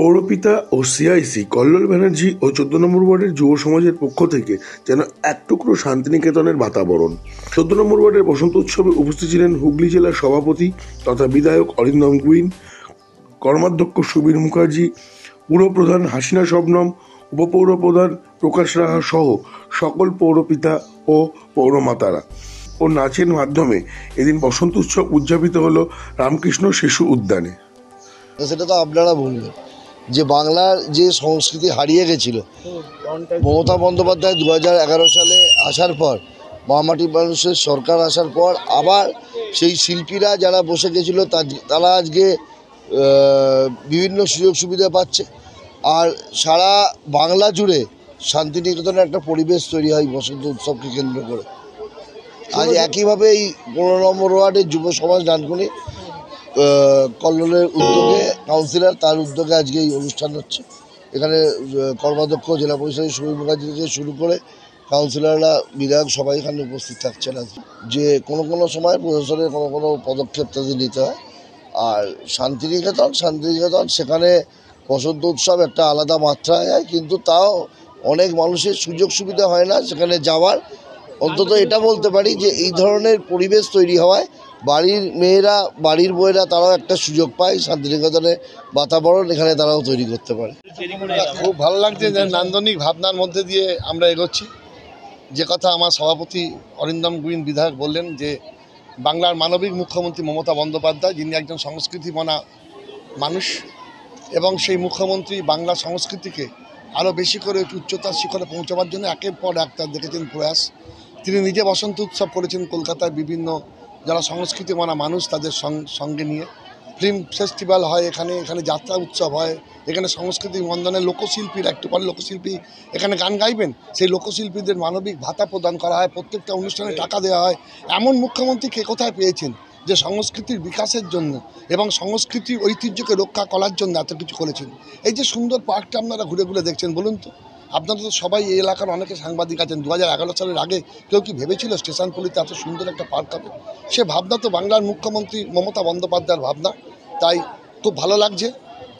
পৌরপিতা ও CIC Kallol Banerjee ও 14 নম্বর ওয়ার্ডের যুব সমাজের পক্ষ থেকে যেন এক টুকরো শান্তিনিকেতনের বাতাবরণ। 14 নম্বর ওয়ার্ডের বসন্ত উৎসবে উপস্থিত ছিলেন হুগলি জেলার সভাপতি তথা বিধায়ক অরিন্দম গুইন, কর্মাধ্যক্ষ সুবীর মুখার্জি, পুরপ্রধান হাসিনা শবনম, উপপৌর প্রধান প্রকাশ রাহা সহ সকল পৌরপিতা ও পৌরমাতারা ও নাচের মাধ্যমে এদিন বসন্ত উৎসব উদযাপিত হলো রামকৃষ্ণ শিশু উদ্যানে। সেটা তো আপনারা বলবেন যে বাংলার যে সংস্কৃতি হারিয়ে গেছিল, মমতা বন্দ্যোপাধ্যায় 2011 সালে আসার পর, মহামাটি মানুষের সরকার আসার পর আবার সেই শিল্পীরা যারা বসে গেছিল তারা আজকে বিভিন্ন সুযোগ সুবিধা পাচ্ছে। আর সারা বাংলা জুড়ে শান্তিনিকেতনের একটা পরিবেশ তৈরি হয় বসন্ত উৎসবকে কেন্দ্র করে। আজ একইভাবে এই 15 নম্বর ওয়ার্ডের যুব সমাজ ডানকুনি কল্লোলের উদ্যোগে, কাউন্সিলর তার উদ্যোগে আজকে এই অনুষ্ঠান হচ্ছে। এখানে কর্মাধ্যক্ষ জেলা পরিষদের সুবীর মুখার্জি থেকে শুরু করে কাউন্সিলররা, বিধায়ক সবাই এখানে উপস্থিত থাকছেন। যে কোনো সময় প্রশাসনের কোনো পদক্ষেপ তাদের নিতে হয়। আর শান্তিনিকেতন সেখানে বসন্ত উৎসব একটা আলাদা মাত্রায় হয়, কিন্তু তাও অনেক মানুষের সুযোগ সুবিধা হয় না সেখানে যাওয়ার। অন্তত এটা বলতে পারি যে এই ধরনের পরিবেশ তৈরি হওয়ায় বাড়ির মেয়েরা, বাড়ির বউয়েরা তারাও একটা সুযোগ পায়, শান্তিনিকেতনের বাতাবরণ এখানে তারাও তৈরি করতে পারে। খুব ভালো লাগছে যে নান্দনিক ভাবনার মধ্যে দিয়ে আমরা এগোচ্ছি। যে কথা আমার সভাপতি অরিন্দম গুইন বিধায়ক বললেন যে বাংলার মানবিক মুখ্যমন্ত্রী মমতা বন্দ্যোপাধ্যায়, যিনি একজন সংস্কৃতিমনা মানুষ, এবং সেই মুখ্যমন্ত্রী বাংলা সংস্কৃতিকে আরও বেশি করে উচ্চতার শিখরে পৌঁছাবার জন্য একের পর এক তার দেখেছেন প্রয়াস। তিনি নিজে বসন্ত উৎসব করেছেন কলকাতায়, বিভিন্ন যারা সংস্কৃতিমনা মানুষ তাদের সঙ্গে নিয়ে। ফিল্ম ফেস্টিভ্যাল হয় এখানে যাত্রা উৎসব হয়, এখানে সংস্কৃতি বন্দনের লোকশিল্পীরা, একটু পরে লোকশিল্পী এখানে গান গাইবেন, সেই লোকশিল্পীদের মানবিক ভাতা প্রদান করা হয়, প্রত্যেকটা অনুষ্ঠানে টাকা দেওয়া হয়। এমন মুখ্যমন্ত্রী কে কোথায় পেয়েছেন যে সংস্কৃতির বিকাশের জন্য এবং সংস্কৃতির ঐতিহ্যকে রক্ষা করার জন্য এত কিছু করেছেন। এই যে সুন্দর পার্কটা আপনারা ঘুরে ঘুরে দেখছেন, বলুন তো আপনারা তো সবাই এই এলাকার অনেকে সাংবাদিক আছেন, 2011 সালের আগে কেউ কি ভেবেছিল স্টেশনপল্লিতে এত সুন্দর একটা পার্ক হবে? সে ভাবনা তো বাংলার মুখ্যমন্ত্রী মমতা বন্দ্যোপাধ্যায়ের ভাবনা। তাই খুব ভালো লাগছে।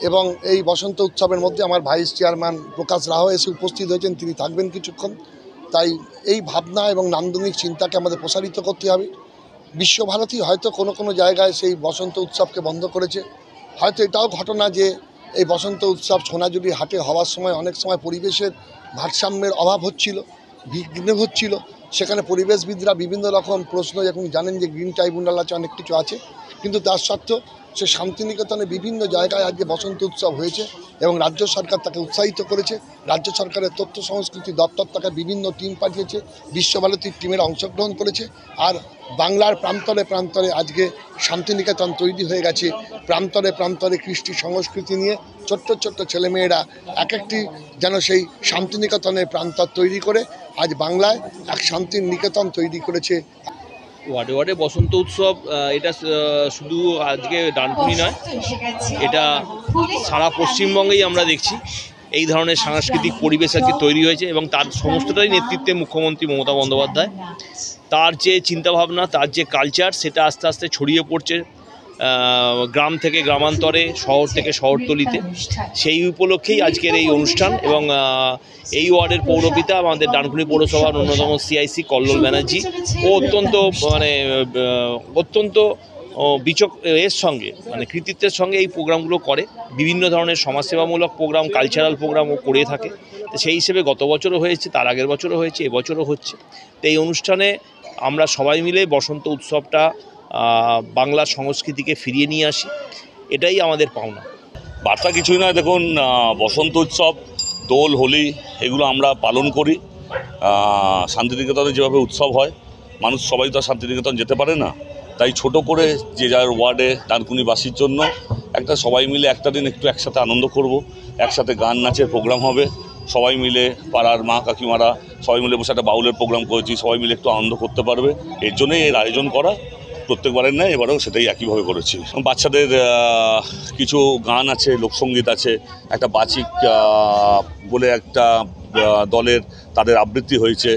এবং এই বসন্ত উৎসবের মধ্যে আমার ভাইস চেয়ারম্যান প্রকাশ রাহা এসে উপস্থিত হয়েছেন, তিনি থাকবেন কিছুক্ষণ। তাই এই ভাবনা এবং নান্দনিক চিন্তাকে আমাদের প্রসারিত করতে হবে। বিশ্বভারতী হয়তো কোনো জায়গায় সেই বসন্ত উৎসবকে বন্ধ করেছে। হয়তো এটাও ঘটনা যে এই বসন্ত উৎসব সোনাঝুরি হাটে হওয়ার সময় অনেক সময় পরিবেশের ভারসাম্যের অভাব হচ্ছিল, বিঘ্ন হচ্ছিল। সেখানে পরিবেশবিদরা বিভিন্ন রকম প্রশ্ন, এখন জানেন যে গ্রিন ট্রাইব্যুনাল আছে, অনেক কিছু আছে, কিন্তু তার সত্ত্বেও সে শান্তিনিকেতনে বিভিন্ন জায়গায় আজকে বসন্ত উৎসব হয়েছে এবং রাজ্য সরকার তাকে উৎসাহিত করেছে। রাজ্য সরকারের তথ্য সংস্কৃতি দপ্তর তাকে বিভিন্ন টিম পাঠিয়েছে, বিশ্বভারতীর টিমের অংশগ্রহণ করেছে। আর বাংলার প্রান্তরে প্রান্তরে আজকে শান্তিনিকেতন তৈরি হয়ে গেছে। প্রান্তরে প্রান্তরে কৃষ্টি সংস্কৃতি নিয়ে ছোট্ট ছেলেমেয়েরা এক একটি যেন সেই শান্তিনিকেতনের প্রান্তর তৈরি করে আজ বাংলায় এক শান্তির নিকেতন তৈরি করেছে। ওয়ার্ডে ওয়ার্ডে বসন্ত উৎসব এটা শুধু আজকে ডানকুনি নয়, এটা সারা পশ্চিমবঙ্গেই আমরা দেখছি এই ধরনের সাংস্কৃতিক পরিবেশ আজকে তৈরি হয়েছে এবং তার সমস্তটাই নেতৃত্বে মুখ্যমন্ত্রী মমতা বন্দ্যোপাধ্যায়। তার যে চিন্তাভাবনা, তার যে কালচার, সেটা আস্তে আস্তে ছড়িয়ে পড়ছে গ্রাম থেকে গ্রামান্তরে, শহর থেকে শহরতলিতে। সেই উপলক্ষেই আজকের এই অনুষ্ঠান। এবং এই ওয়ার্ডের পৌরপিতা, আমাদের ডানকুনি পৌরসভার অন্যতম সিআইসি কল্লোল ব্যানার্জি, ও অত্যন্ত এর সঙ্গে কৃতিত্বের সঙ্গে এই প্রোগ্রামগুলো করে। বিভিন্ন ধরনের সমাজসেবামূলক প্রোগ্রাম, কালচারাল প্রোগ্রাম ও করে থাকে। সেই হিসেবে গত বছরও হয়েছে, তার আগের বছরও হয়েছে, এবছরও হচ্ছে। তো এই অনুষ্ঠানে আমরা সবাই মিলে বসন্ত উৎসবটা বাংলা সংস্কৃতিকে ফিরিয়ে নিয়ে আসি, এটাই আমাদের পাওনা। বার্তা কিছুই নয়। দেখুন, বসন্ত উৎসব, দোল, হোলি এগুলো আমরা পালন করি। শান্তিনিকেতনে যেভাবে উৎসব হয়, মানুষ সবাই তো শান্তিনিকেতন যেতে পারে না, তাই ছোট করে যে যার ওয়ার্ডে ডানকুনিবাসীর জন্য একটা সবাই মিলে একটা দিন একটু একসাথে আনন্দ করব। একসাথে গান নাচের প্রোগ্রাম হবে, সবাই মিলে পাড়ার মা কাকিমারা সবাই মিলে বসে একটা বাউলের প্রোগ্রাম করেছি, সবাই মিলে একটু আনন্দ করতে পারবে, এর জন্যই এর আয়োজন করা। প্রত্যেকবারের নয়, এবারেও সেটাই একইভাবে করেছি। বাচ্চাদের কিছু গান আছে, লোকসঙ্গীত আছে, একটা বাচিক বলে একটা দলের তাদের আবৃত্তি হয়েছে,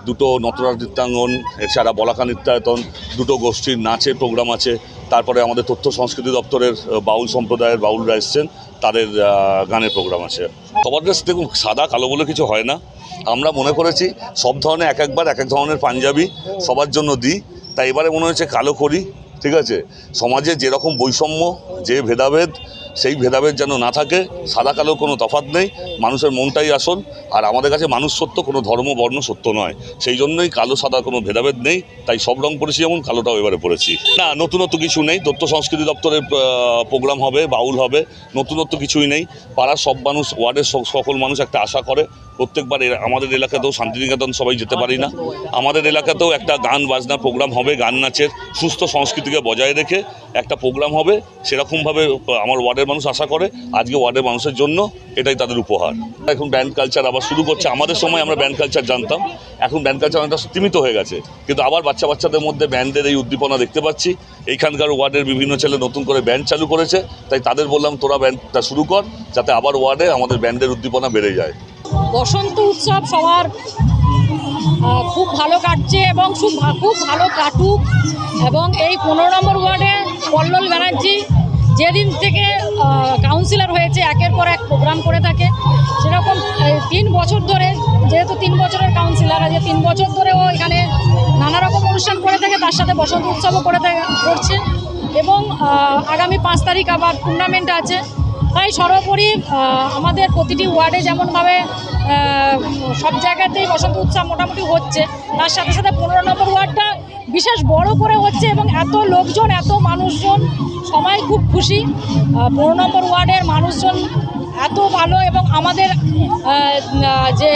দুটো নটরাজ নৃত্যাঙ্গন, এছাড়া বলাকা নৃত্যায়তন, দুটো গোষ্ঠীর নাচের প্রোগ্রাম আছে, তারপরে আমাদের তথ্য সংস্কৃতি দপ্তরের বাউল সম্প্রদায়ের বাউলরা এসছেন, তাদের গানের প্রোগ্রাম আছে। সবার ড্রেস দেখুন সাদা কালো বলে কিছু হয় না, আমরা মনে করেছি সব ধরনের এক একবার এক এক ধরনের পাঞ্জাবি সবার জন্য দিই, তাই এবারে মনে হয়েছে কালো করি। ঠিক আছে, সমাজে যেরকম বৈষম্য, যে ভেদাভেদ, সেই ভেদাভেদ যেন না থাকে, সাদা কালো কোনো তফাৎ নেই, মানুষের মনটাই আসল। আর আমাদের কাছে মানুষ সত্য, কোনো ধর্ম বর্ণ সত্য নয়, সেই জন্যই কালো সাদা কোনো ভেদাভেদ নেই, তাই সব রং পরেছি, যেমন কালোটাও এবারে পরেছি। না, নতুনত্ব কিছু নেই, তথ্য সংস্কৃতি দপ্তরের প্রোগ্রাম হবে, বাউল হবে, নতুনত্ব কিছুই নেই। পাড়ার সব মানুষ, ওয়ার্ডের সকল মানুষ একটা আশা করে প্রত্যেকবার আমাদের এলাকাতেও শান্তিনিকেতন সবাই যেতে পারি না, আমাদের এলাকাতেও একটা গান বাজনা প্রোগ্রাম হবে, গান নাচের সুস্থ সংস্কৃতিকে বজায় রেখে একটা প্রোগ্রাম হবে, সেরকমভাবে আমার ওয়ার্ডের মানুষ আশা করে। আজকে ওয়ার্ডের মানুষের জন্য এটাই তাদের উপহার। এখন ব্যান্ড কালচার আবার শুরু করছে, আমাদের সময় আমরা ব্যান্ড কালচার জানতাম, এখন ব্যান্ড কালচার অনেকটা সীমিত হয়ে গেছে, কিন্তু আবার বাচ্চাদের মধ্যে ব্যান্ডের এই উদ্দীপনা দেখতে পাচ্ছি। এইখানকার ওয়ার্ডের বিভিন্ন ছেলে নতুন করে ব্যান্ড চালু করেছে, তাই তাদের বললাম তোরা ব্যান্ডটা শুরু কর, যাতে আবার ওয়ার্ডে আমাদের ব্যান্ডের উদ্দীপনা বেড়ে যায়। বসন্ত উৎসব সবার খুব ভালো কাটছে এবং খুব ভালো কাটুক। এবং এই 15 নম্বর ওয়ার্ডে কল্লোল ব্যানার্জি যেদিন থেকে কাউন্সিলর হয়েছে একের পর এক প্রোগ্রাম করে থাকে, সেরকম 3 বছর ধরে, যেহেতু 3 বছরের কাউন্সিলর আছে, 3 বছর ধরে ও এখানে নানা রকম অনুষ্ঠান করে থাকে, তার সাথে বসন্ত উৎসবও করছে। এবং আগামী 5 তারিখ আবার টুর্নামেন্ট আছে। তাই সর্বোপরি আমাদের প্রতিটি ওয়ার্ডে যেমনভাবে সব জায়গাতেই বসন্ত উৎসব মোটামুটি হচ্ছে, তার সাথে সাথে 15 নম্বর ওয়ার্ডটা বিশেষ বড় করে হচ্ছে এবং এত লোকজন, এত মানুষজন, সবাই খুব খুশি। 15 নম্বর ওয়ার্ডের মানুষজন এত ভালো এবং আমাদের যে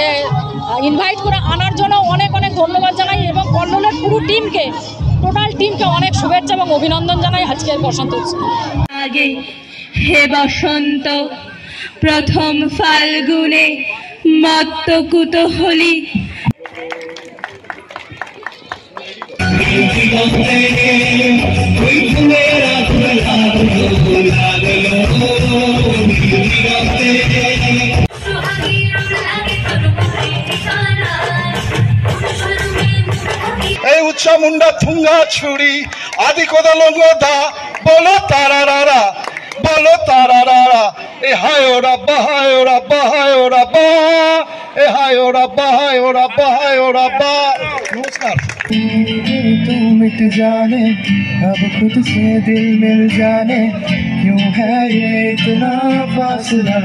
ইনভাইট করে আনার জন্য অনেক অনেক ধন্যবাদ জানাই এবং কল্লোলের পুরো টিমকে, টোটাল টিমকে অনেক শুভেচ্ছা এবং অভিনন্দন জানাই আজকের বসন্ত উৎসব। আগে হে বসন্ত প্রথম ফাল্গুনে মত্ত কুতূহলী এই উৎসব মুন্ডা থুঙ্গা ছুরি আদি কোদা লঙ্গদা বলো তারারা, বলো তারারা, এ হায় ওরা বাহায় ওরা বাহায় ওরা বা, এ হায় ওরা বাহায় ওরা বাহায় ওরা বা। নমস্কার। तू मिट जाने अब खुद से दिल मिल जाने, क्यों है ये इतना फासला,